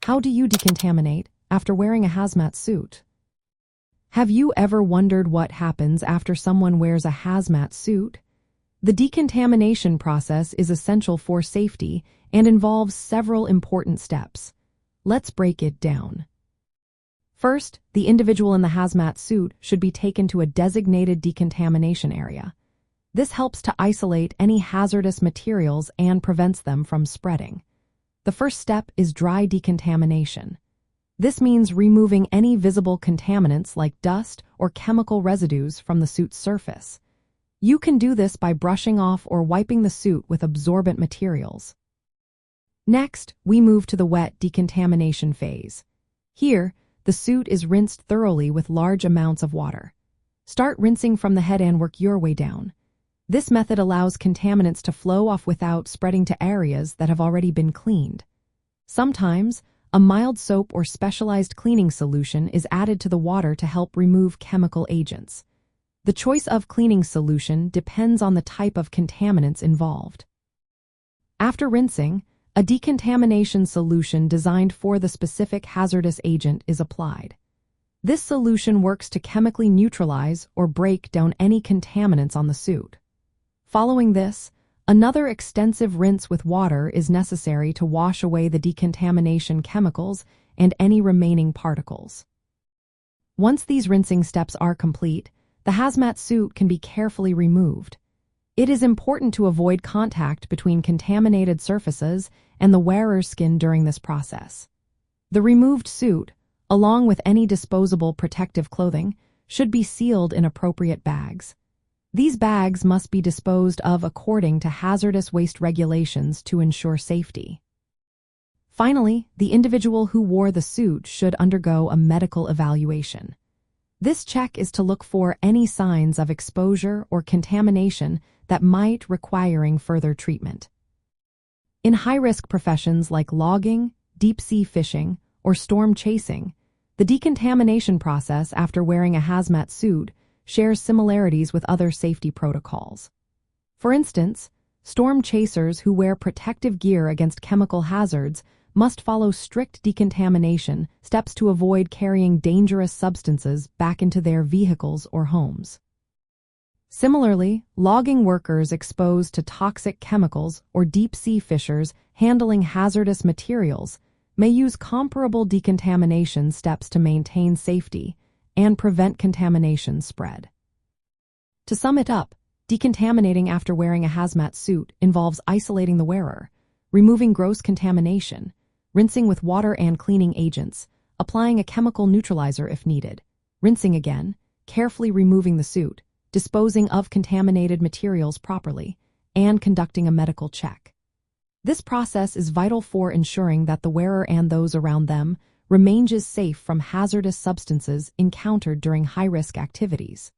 How do you decontaminate after wearing a hazmat suit? Have you ever wondered what happens after someone wears a hazmat suit? The decontamination process is essential for safety and involves several important steps. Let's break it down. First, the individual in the hazmat suit should be taken to a designated decontamination area. This helps to isolate any hazardous materials and prevents them from spreading. The first step is dry decontamination. This means removing any visible contaminants like dust or chemical residues from the suit's surface. You can do this by brushing off or wiping the suit with absorbent materials. Next, we move to the wet decontamination phase. Here, the suit is rinsed thoroughly with large amounts of water. Start rinsing from the head and work your way down. This method allows contaminants to flow off without spreading to areas that have already been cleaned. Sometimes, a mild soap or specialized cleaning solution is added to the water to help remove chemical agents. The choice of cleaning solution depends on the type of contaminants involved. After rinsing, a decontamination solution designed for the specific hazardous agent is applied. This solution works to chemically neutralize or break down any contaminants on the suit. Following this, another extensive rinse with water is necessary to wash away the decontamination chemicals and any remaining particles. Once these rinsing steps are complete, the hazmat suit can be carefully removed. It is important to avoid contact between contaminated surfaces and the wearer's skin during this process. The removed suit, along with any disposable protective clothing, should be sealed in appropriate bags. These bags must be disposed of according to hazardous waste regulations to ensure safety. Finally, the individual who wore the suit should undergo a medical evaluation. This check is to look for any signs of exposure or contamination that might require further treatment. In high-risk professions like logging, deep-sea fishing, or storm chasing, the decontamination process after wearing a hazmat suit shares similarities with other safety protocols. For instance, storm chasers who wear protective gear against chemical hazards must follow strict decontamination steps to avoid carrying dangerous substances back into their vehicles or homes. Similarly, logging workers exposed to toxic chemicals or deep-sea fishers handling hazardous materials may use comparable decontamination steps to maintain safety and prevent contamination spread. To sum it up, decontaminating after wearing a hazmat suit involves isolating the wearer, removing gross contamination, rinsing with water and cleaning agents, applying a chemical neutralizer if needed, rinsing again, carefully removing the suit, disposing of contaminated materials properly, and conducting a medical check. This process is vital for ensuring that the wearer and those around them remain safe from hazardous substances encountered during high-risk activities.